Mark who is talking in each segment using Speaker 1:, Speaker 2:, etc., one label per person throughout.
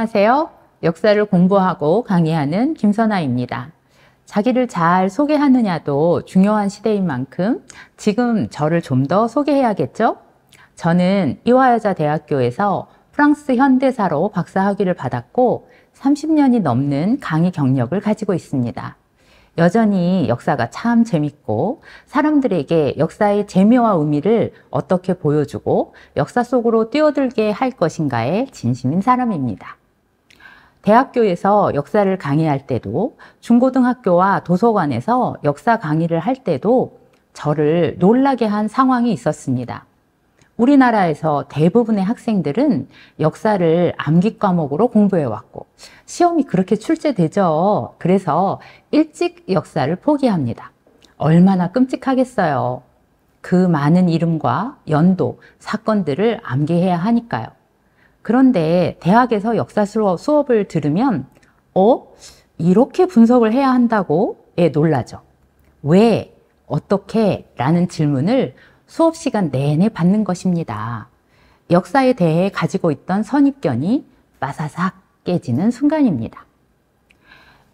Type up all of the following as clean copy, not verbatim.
Speaker 1: 안녕하세요. 역사를 공부하고 강의하는 김선아입니다. 자기를 잘 소개하느냐도 중요한 시대인 만큼 지금 저를 좀 더 소개해야겠죠? 저는 이화여자대학교에서 프랑스 현대사로 박사학위를 받았고 30년이 넘는 강의 경력을 가지고 있습니다. 여전히 역사가 참 재밌고 사람들에게 역사의 재미와 의미를 어떻게 보여주고 역사 속으로 뛰어들게 할 것인가에 진심인 사람입니다. 대학교에서 역사를 강의할 때도 중고등학교와 도서관에서 역사 강의를 할 때도 저를 놀라게 한 상황이 있었습니다. 우리나라에서 대부분의 학생들은 역사를 암기 과목으로 공부해왔고 시험이 그렇게 출제되죠. 그래서 일찍 역사를 포기합니다. 얼마나 끔찍하겠어요. 그 많은 이름과 연도, 사건들을 암기해야 하니까요. 그런데 대학에서 역사 수업을 들으면 이렇게 분석을 해야 한다고? 놀라죠. 왜? 어떻게? 라는 질문을 수업 시간 내내 받는 것입니다. 역사에 대해 가지고 있던 선입견이 빠사삭 깨지는 순간입니다.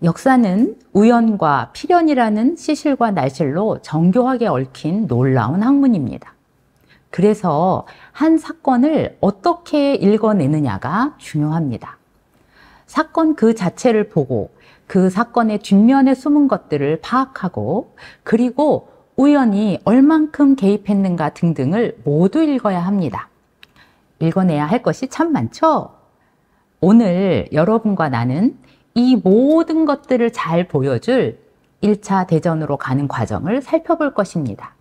Speaker 1: 역사는 우연과 필연이라는 시실과 날실로 정교하게 얽힌 놀라운 학문입니다. 그래서 한 사건을 어떻게 읽어내느냐가 중요합니다. 사건 그 자체를 보고 그 사건의 뒷면에 숨은 것들을 파악하고 그리고 우연히 얼만큼 개입했는가 등등을 모두 읽어야 합니다. 읽어내야 할 것이 참 많죠? 오늘 여러분과 나는 이 모든 것들을 잘 보여줄 1차 대전으로 가는 과정을 살펴볼 것입니다.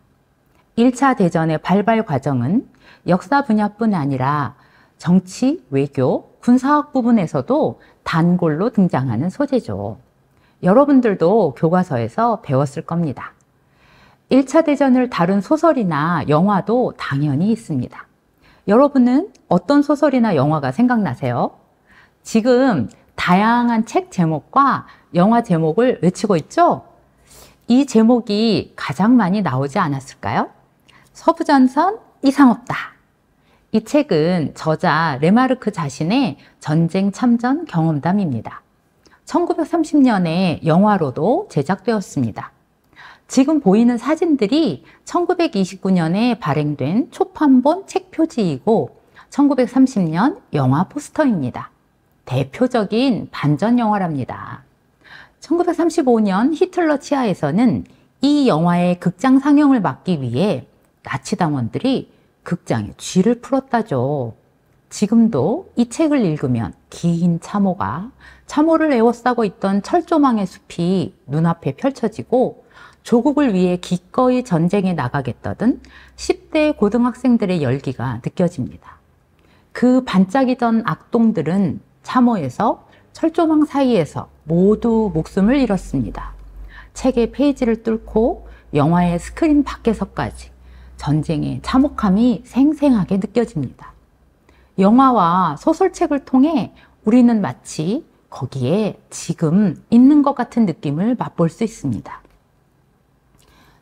Speaker 1: 1차 대전의 발발 과정은 역사 분야뿐 아니라 정치, 외교, 군사학 부분에서도 단골로 등장하는 소재죠. 여러분들도 교과서에서 배웠을 겁니다. 1차 대전을 다룬 소설이나 영화도 당연히 있습니다. 여러분은 어떤 소설이나 영화가 생각나세요? 지금 다양한 책 제목과 영화 제목을 외치고 있죠? 이 제목이 가장 많이 나오지 않았을까요? 서부전선 이상 없다. 이 책은 저자 레마르크 자신의 전쟁 참전 경험담입니다. 1930년에 영화로도 제작되었습니다. 지금 보이는 사진들이 1929년에 발행된 초판본 책 표지이고 1930년 영화 포스터입니다. 대표적인 반전 영화랍니다. 1935년 히틀러 치하에서는 이 영화의 극장 상영을 막기 위해 나치당원들이 극장에 쥐를 풀었다죠. 지금도 이 책을 읽으면 긴 참호를 에워싸고 있던 철조망의 숲이 눈앞에 펼쳐지고 조국을 위해 기꺼이 전쟁에 나가겠다던 10대 고등학생들의 열기가 느껴집니다. 그 반짝이던 악동들은 참호에서 철조망 사이에서 모두 목숨을 잃었습니다. 책의 페이지를 뚫고 영화의 스크린 밖에서까지 전쟁의 참혹함이 생생하게 느껴집니다. 영화와 소설책을 통해 우리는 마치 거기에 지금 있는 것 같은 느낌을 맛볼 수 있습니다.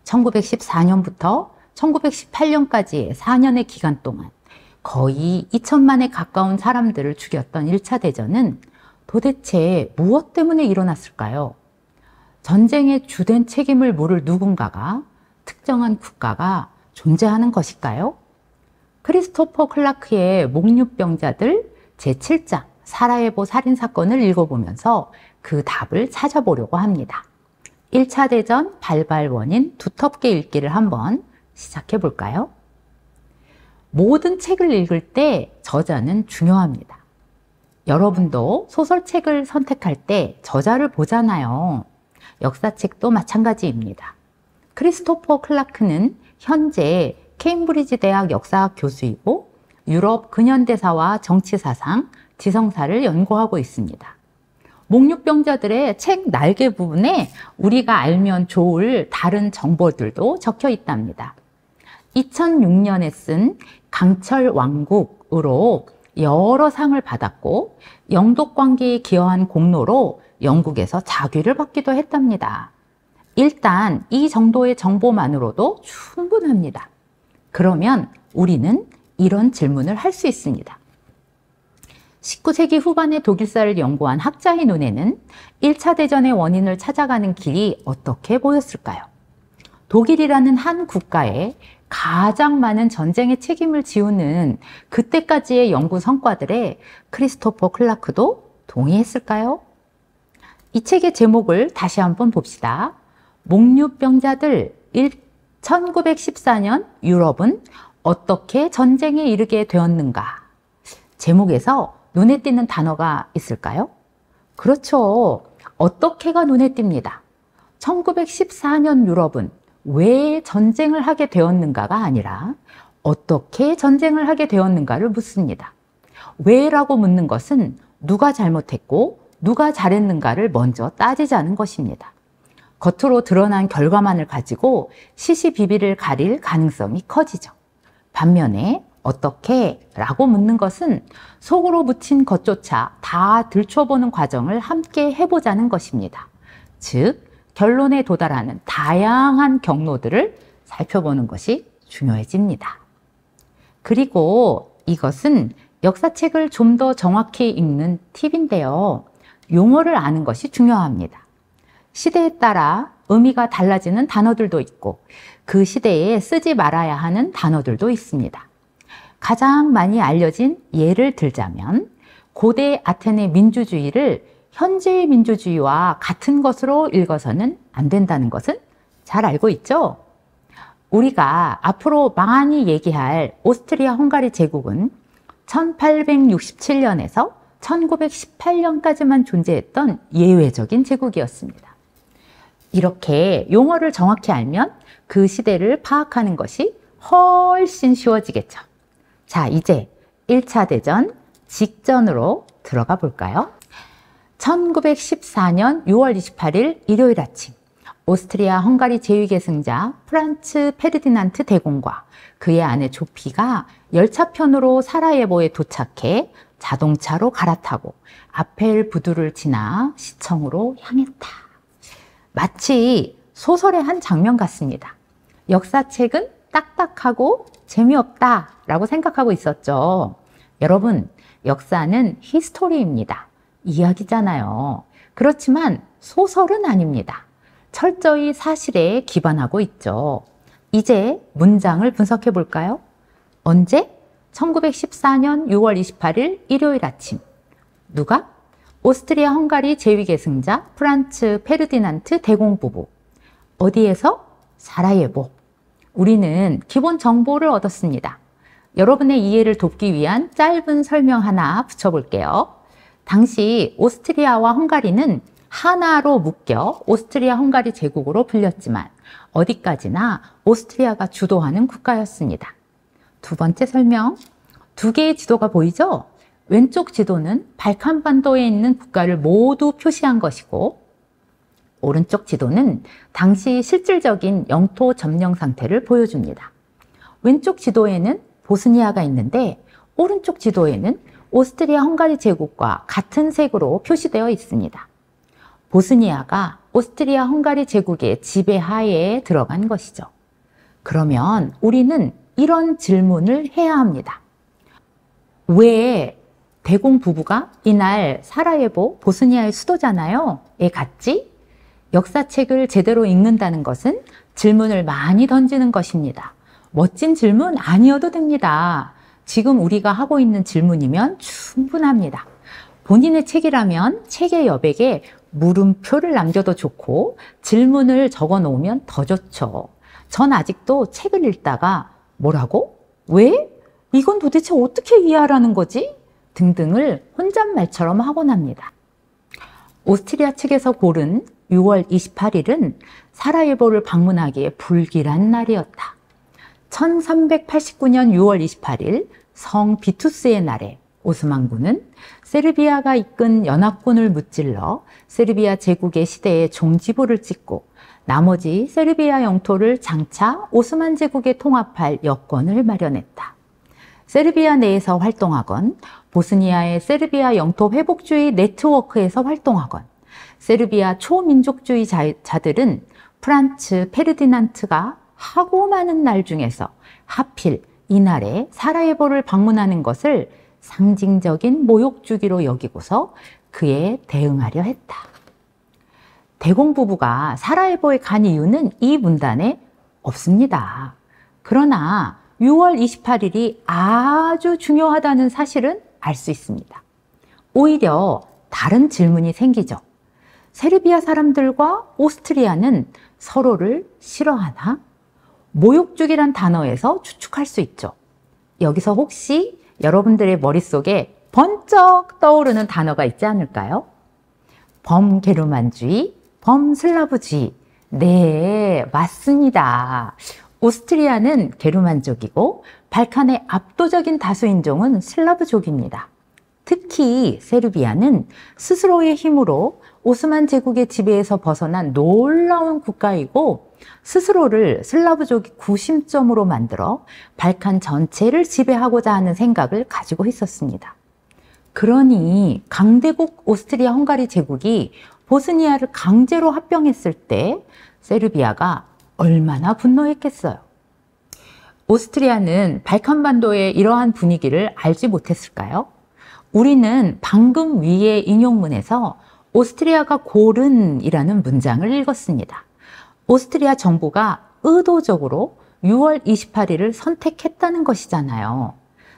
Speaker 1: 1914년부터 1918년까지의 4년의 기간 동안 거의 2천만에 가까운 사람들을 죽였던 1차 대전은 도대체 무엇 때문에 일어났을까요? 전쟁의 주된 책임을 물을 누군가가 특정한 국가가 존재하는 것일까요? 크리스토퍼 클라크의 목류병자들 제7장 사라예보 살인사건을 읽어보면서 그 답을 찾아보려고 합니다. 1차 대전 발발 원인 두텁게 읽기를 한번 시작해 볼까요? 모든 책을 읽을 때 저자는 중요합니다. 여러분도 소설책을 선택할 때 저자를 보잖아요. 역사책도 마찬가지입니다. 크리스토퍼 클라크는 현재 케임브리지 대학 역사학 교수이고 유럽 근현대사와 정치사상, 지성사를 연구하고 있습니다. 목류병자들의 책 날개 부분에 우리가 알면 좋을 다른 정보들도 적혀 있답니다. 2006년에 쓴 강철 왕국으로 여러 상을 받았고 영독 관계에 기여한 공로로 영국에서 자귀를 받기도 했답니다. 일단 이 정도의 정보만으로도 충분합니다. 그러면 우리는 이런 질문을 할 수 있습니다. 19세기 후반에 독일사를 연구한 학자의 눈에는 1차 대전의 원인을 찾아가는 길이 어떻게 보였을까요? 독일이라는 한 국가에 가장 많은 전쟁의 책임을 지우는 그때까지의 연구 성과들에 크리스토퍼 클라크도 동의했을까요? 이 책의 제목을 다시 한번 봅시다. 목류병자들 1914년 유럽은 어떻게 전쟁에 이르게 되었는가? 제목에서 눈에 띄는 단어가 있을까요? 그렇죠. 어떻게가 눈에 띕니다. 1914년 유럽은 왜 전쟁을 하게 되었는가가 아니라 어떻게 전쟁을 하게 되었는가를 묻습니다. 왜라고 묻는 것은 누가 잘못했고 누가 잘했는가를 먼저 따지자는 것입니다. 겉으로 드러난 결과만을 가지고 시시비비를 가릴 가능성이 커지죠. 반면에 어떻게? 라고 묻는 것은 속으로 묻힌 것조차 다 들춰보는 과정을 함께 해보자는 것입니다. 즉, 결론에 도달하는 다양한 경로들을 살펴보는 것이 중요해집니다. 그리고 이것은 역사책을 좀 더 정확히 읽는 팁인데요. 용어를 아는 것이 중요합니다. 시대에 따라 의미가 달라지는 단어들도 있고 그 시대에 쓰지 말아야 하는 단어들도 있습니다. 가장 많이 알려진 예를 들자면 고대 아테네 민주주의를 현재의 민주주의와 같은 것으로 읽어서는 안 된다는 것은 잘 알고 있죠? 우리가 앞으로 많이 얘기할 오스트리아 헝가리 제국은 1867년에서 1918년까지만 존재했던 예외적인 제국이었습니다. 이렇게 용어를 정확히 알면 그 시대를 파악하는 것이 훨씬 쉬워지겠죠. 자, 이제 1차 대전 직전으로 들어가 볼까요? 1914년 6월 28일 일요일 아침, 오스트리아 헝가리 제위계승자 프란츠 페르디난트 대공과 그의 아내 조피가 열차편으로 사라예보에 도착해 자동차로 갈아타고 아펠 부두를 지나 시청으로 향했다. 마치 소설의 한 장면 같습니다. 역사책은 딱딱하고 재미없다 라고 생각하고 있었죠. 여러분, 역사는 히스토리입니다. 이야기잖아요. 그렇지만 소설은 아닙니다. 철저히 사실에 기반하고 있죠. 이제 문장을 분석해 볼까요? 언제? 1914년 6월 28일 일요일 아침. 누가? 오스트리아 헝가리 제위계승자 프란츠 페르디난트 대공 부부. 어디에서? 사라예보. 우리는 기본 정보를 얻었습니다. 여러분의 이해를 돕기 위한 짧은 설명 하나 붙여볼게요. 당시 오스트리아와 헝가리는 하나로 묶여 오스트리아 헝가리 제국으로 불렸지만 어디까지나 오스트리아가 주도하는 국가였습니다. 두 번째 설명. 두 개의 지도가 보이죠? 왼쪽 지도는 발칸반도에 있는 국가를 모두 표시한 것이고 오른쪽 지도는 당시 실질적인 영토 점령 상태를 보여줍니다. 왼쪽 지도에는 보스니아가 있는데 오른쪽 지도에는 오스트리아 헝가리 제국과 같은 색으로 표시되어 있습니다. 보스니아가 오스트리아 헝가리 제국의 지배하에 들어간 것이죠. 그러면 우리는 이런 질문을 해야 합니다. 왜 대공 부부가 이날 사라예보 보스니아의 수도잖아요. 에 갔지? 역사책을 제대로 읽는다는 것은 질문을 많이 던지는 것입니다. 멋진 질문 아니어도 됩니다. 지금 우리가 하고 있는 질문이면 충분합니다. 본인의 책이라면 책의 여백에 물음표를 남겨도 좋고 질문을 적어 놓으면 더 좋죠. 전 아직도 책을 읽다가 뭐라고? 왜? 이건 도대체 어떻게 이해하라는 거지? 등등을 혼잣말처럼 하곤 합니다. 오스트리아 측에서 고른 6월 28일은 사라예보를 방문하기에 불길한 날이었다. 1389년 6월 28일 성 비투스의 날에 오스만군은 세르비아가 이끈 연합군을 무찔러 세르비아 제국의 시대에 종지부를 찍고 나머지 세르비아 영토를 장차 오스만 제국에 통합할 여건을 마련했다. 세르비아 내에서 활동하건 보스니아의 세르비아 영토 회복주의 네트워크에서 활동하건 세르비아 초민족주의자들은 프란츠 페르디난트가 하고 많은 날 중에서 하필 이날에 사라예보를 방문하는 것을 상징적인 모욕 주기로 여기고서 그에 대응하려 했다. 대공 부부가 사라예보에 간 이유는 이 문단에 없습니다. 그러나 6월 28일이 아주 중요하다는 사실은 알 수 있습니다. 오히려 다른 질문이 생기죠. 세르비아 사람들과 오스트리아는 서로를 싫어하나? 모욕죽이란 단어에서 추측할 수 있죠. 여기서 혹시 여러분들의 머릿속에 번쩍 떠오르는 단어가 있지 않을까요? 범게르만주의, 범슬라브주의. 네, 맞습니다. 오스트리아는 게르만족이고 발칸의 압도적인 다수 인종은 슬라브족입니다. 특히 세르비아는 스스로의 힘으로 오스만 제국의 지배에서 벗어난 놀라운 국가이고 스스로를 슬라브족의 구심점으로 만들어 발칸 전체를 지배하고자 하는 생각을 가지고 있었습니다. 그러니 강대국 오스트리아 헝가리 제국이 보스니아를 강제로 합병했을 때 세르비아가 얼마나 분노했겠어요. 오스트리아는 발칸반도의 이러한 분위기를 알지 못했을까요? 우리는 방금 위의 인용문에서 오스트리아가 고른이라는 문장을 읽었습니다. 오스트리아 정부가 의도적으로 6월 28일을 선택했다는 것이잖아요.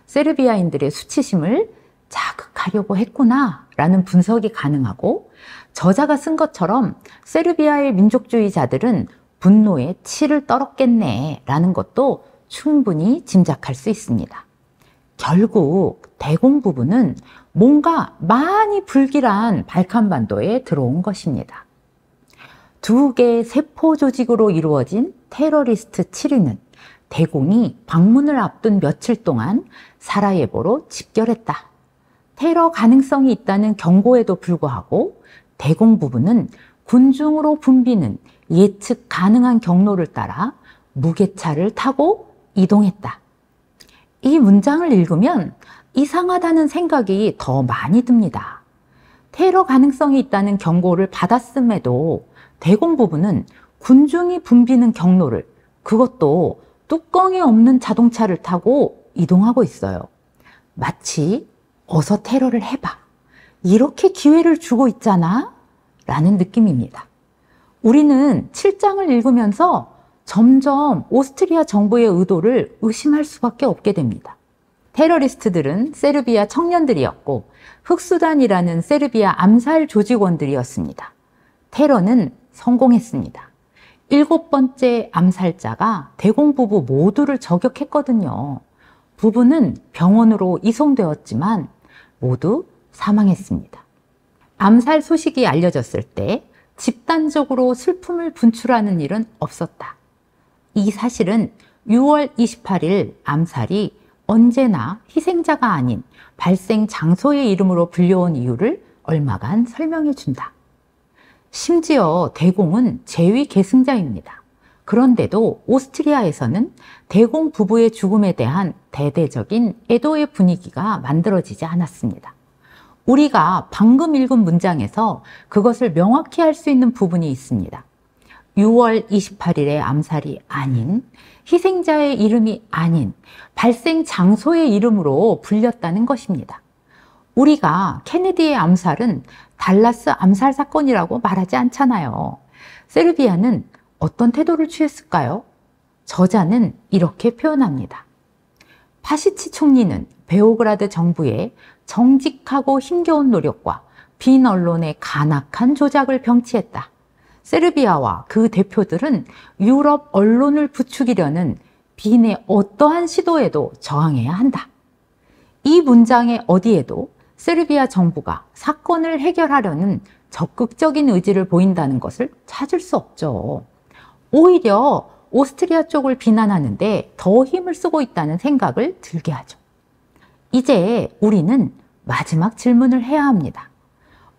Speaker 1: 세르비아인들의 수치심을 자극하려고 했구나 라는 분석이 가능하고 저자가 쓴 것처럼 세르비아의 민족주의자들은 분노에 치를 떨었겠네 라는 것도 충분히 짐작할 수 있습니다. 결국 대공 부부는 뭔가 많이 불길한 발칸반도에 들어온 것입니다. 두 개의 세포 조직으로 이루어진 테러리스트 7위는 대공이 방문을 앞둔 며칠 동안 사라예보로 집결했다. 테러 가능성이 있다는 경고에도 불구하고 대공 부부는 군중으로 붐비는 예측 가능한 경로를 따라 무게차를 타고 이동했다. 이 문장을 읽으면 이상하다는 생각이 더 많이 듭니다. 테러 가능성이 있다는 경고를 받았음에도 대공 부부는 군중이 붐비는 경로를, 그것도 뚜껑이 없는 자동차를 타고 이동하고 있어요. 마치 어서 테러를 해봐, 이렇게 기회를 주고 있잖아 라는 느낌입니다. 우리는 7장을 읽으면서 점점 오스트리아 정부의 의도를 의심할 수밖에 없게 됩니다. 테러리스트들은 세르비아 청년들이었고 흑수단이라는 세르비아 암살 조직원들이었습니다. 테러는 성공했습니다. 7번째 암살자가 대공 부부 모두를 저격했거든요. 부부는 병원으로 이송되었지만 모두 사망했습니다. 암살 소식이 알려졌을 때 집단적으로 슬픔을 분출하는 일은 없었다. 이 사실은 6월 28일 암살이 언제나 희생자가 아닌 발생 장소의 이름으로 불려온 이유를 얼마간 설명해 준다. 심지어 대공은 제위 계승자입니다. 그런데도 오스트리아에서는 대공 부부의 죽음에 대한 대대적인 애도의 분위기가 만들어지지 않았습니다. 우리가 방금 읽은 문장에서 그것을 명확히 할 수 있는 부분이 있습니다. 6월 28일의 암살이 아닌, 희생자의 이름이 아닌 발생 장소의 이름으로 불렸다는 것입니다. 우리가 케네디의 암살은 달라스 암살 사건이라고 말하지 않잖아요. 세르비아는 어떤 태도를 취했을까요? 저자는 이렇게 표현합니다. 파시치 총리는 베오그라드 정부의 정직하고 힘겨운 노력과 빈 언론의 간악한 조작을 병치했다. 세르비아와 그 대표들은 유럽 언론을 부추기려는 빈의 어떠한 시도에도 저항해야 한다. 이 문장의 어디에도 세르비아 정부가 사건을 해결하려는 적극적인 의지를 보인다는 것을 찾을 수 없죠. 오히려 오스트리아 쪽을 비난하는데 더 힘을 쓰고 있다는 생각을 들게 하죠. 이제 우리는 마지막 질문을 해야 합니다.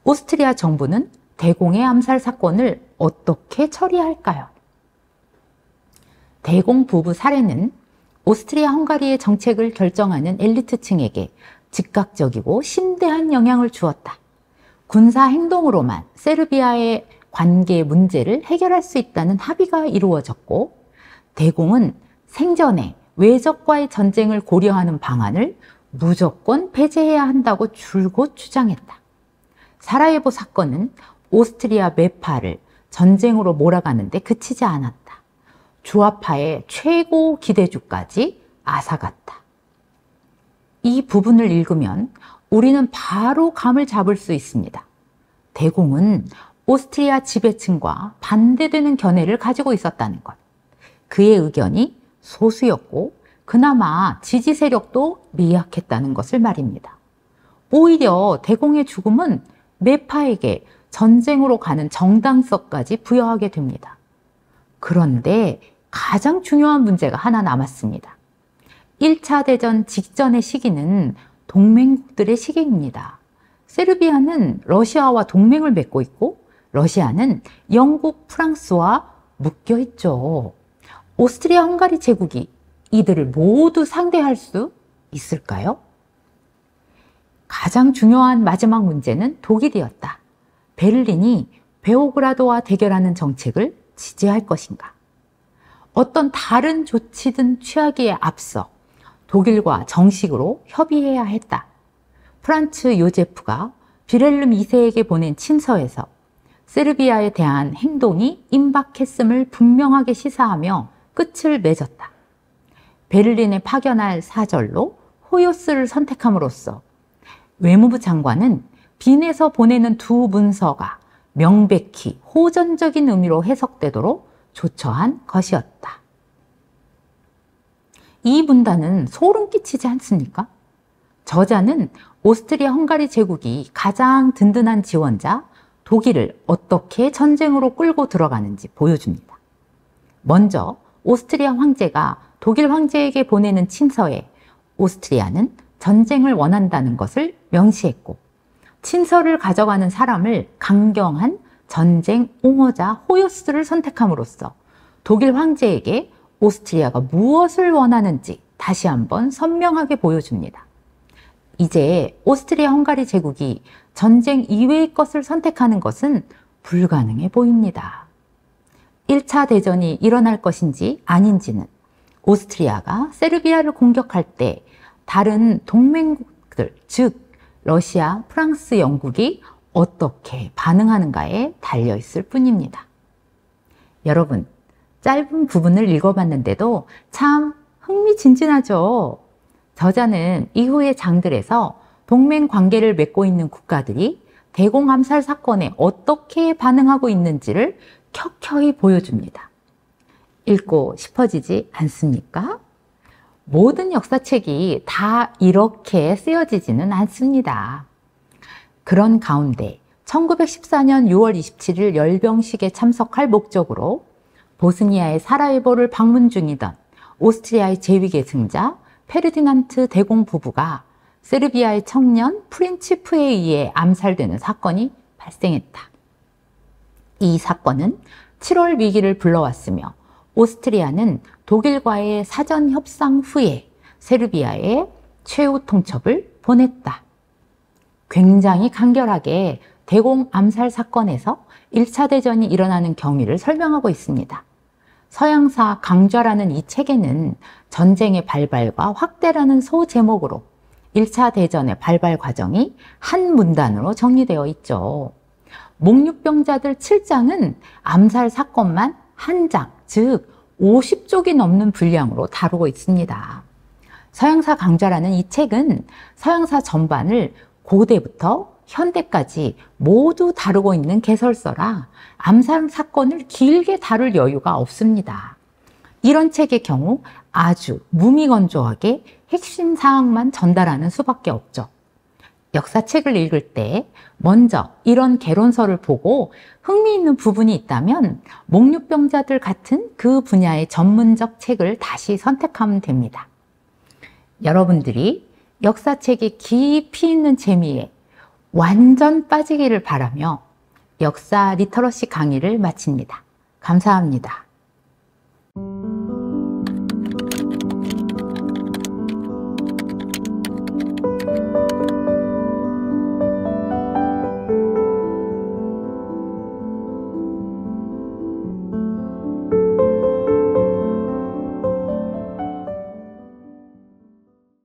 Speaker 1: 오스트리아 정부는 대공의 암살 사건을 어떻게 처리할까요? 대공 부부 살해는 오스트리아 헝가리의 정책을 결정하는 엘리트층에게 즉각적이고 심대한 영향을 주었다. 군사 행동으로만 세르비아의 관계 문제를 해결할 수 있다는 합의가 이루어졌고, 대공은 생전에 외적과의 전쟁을 고려하는 방안을 무조건 배제해야 한다고 줄곧 주장했다. 사라예보 사건은 오스트리아 매파를 전쟁으로 몰아가는데 그치지 않았다. 주화파의 최고 기대주까지 앗아갔다. 이 부분을 읽으면 우리는 바로 감을 잡을 수 있습니다. 대공은 오스트리아 지배층과 반대되는 견해를 가지고 있었다는 것. 그의 의견이 소수였고 그나마 지지 세력도 미약했다는 것을 말입니다. 오히려 대공의 죽음은 매파에게 전쟁으로 가는 정당성까지 부여하게 됩니다. 그런데 가장 중요한 문제가 하나 남았습니다. 1차 대전 직전의 시기는 동맹국들의 시기입니다. 세르비아는 러시아와 동맹을 맺고 있고 러시아는 영국, 프랑스와 묶여 있죠. 오스트리아 헝가리 제국이 이들을 모두 상대할 수 있을까요? 가장 중요한 마지막 문제는 독일이었다. 베를린이 베오그라드와 대결하는 정책을 지지할 것인가? 어떤 다른 조치든 취하기에 앞서 독일과 정식으로 협의해야 했다. 프란츠 요제프가 빌헬름 2세에게 보낸 친서에서 세르비아에 대한 행동이 임박했음을 분명하게 시사하며 끝을 맺었다. 베를린에 파견할 사절로 호요스를 선택함으로써 외무부 장관은 빈에서 보내는 두 문서가 명백히 호전적인 의미로 해석되도록 조처한 것이었다. 이 문단은 소름 끼치지 않습니까? 저자는 오스트리아 헝가리 제국이 가장 든든한 지원자 독일을 어떻게 전쟁으로 끌고 들어가는지 보여줍니다. 먼저 오스트리아 황제가 독일 황제에게 보내는 친서에 오스트리아는 전쟁을 원한다는 것을 명시했고 친서를 가져가는 사람을 강경한 전쟁 옹호자 호요스를 선택함으로써 독일 황제에게 오스트리아가 무엇을 원하는지 다시 한번 선명하게 보여줍니다. 이제 오스트리아 헝가리 제국이 전쟁 이외의 것을 선택하는 것은 불가능해 보입니다. 1차 대전이 일어날 것인지 아닌지는 오스트리아가 세르비아를 공격할 때 다른 동맹국들, 즉 러시아, 프랑스, 영국이 어떻게 반응하는가에 달려있을 뿐입니다. 여러분, 짧은 부분을 읽어봤는데도 참 흥미진진하죠? 저자는 이후의 장들에서 동맹 관계를 맺고 있는 국가들이 대공 암살 사건에 어떻게 반응하고 있는지를 켜켜이 보여줍니다. 읽고 싶어지지 않습니까? 모든 역사책이 다 이렇게 쓰여지지는 않습니다. 그런 가운데 1914년 6월 27일 열병식에 참석할 목적으로 보스니아의 사라예보를 방문 중이던 오스트리아의 제위계승자 페르디난트 대공 부부가 세르비아의 청년 프린치프에 의해 암살되는 사건이 발생했다. 이 사건은 7월 위기를 불러왔으며 오스트리아는 독일과의 사전 협상 후에 세르비아에 최후 통첩을 보냈다. 굉장히 간결하게 대공 암살 사건에서 1차 대전이 일어나는 경위를 설명하고 있습니다. 서양사 강좌라는 이 책에는 전쟁의 발발과 확대라는 소제목으로 1차 대전의 발발 과정이 한 문단으로 정리되어 있죠. 목류병자들 7장은 암살 사건만 한 장, 즉 50쪽이 넘는 분량으로 다루고 있습니다. 서양사 강좌라는 이 책은 서양사 전반을 고대부터 현대까지 모두 다루고 있는 개설서라 암살 사건을 길게 다룰 여유가 없습니다. 이런 책의 경우 아주 무미건조하게 핵심 사항만 전달하는 수밖에 없죠. 역사책을 읽을 때 먼저 이런 개론서를 보고 흥미있는 부분이 있다면 목류병자들 같은 그 분야의 전문적 책을 다시 선택하면 됩니다. 여러분들이 역사책이 깊이 있는 재미에 완전 빠지기를 바라며 역사 리터러시 강의를 마칩니다. 감사합니다.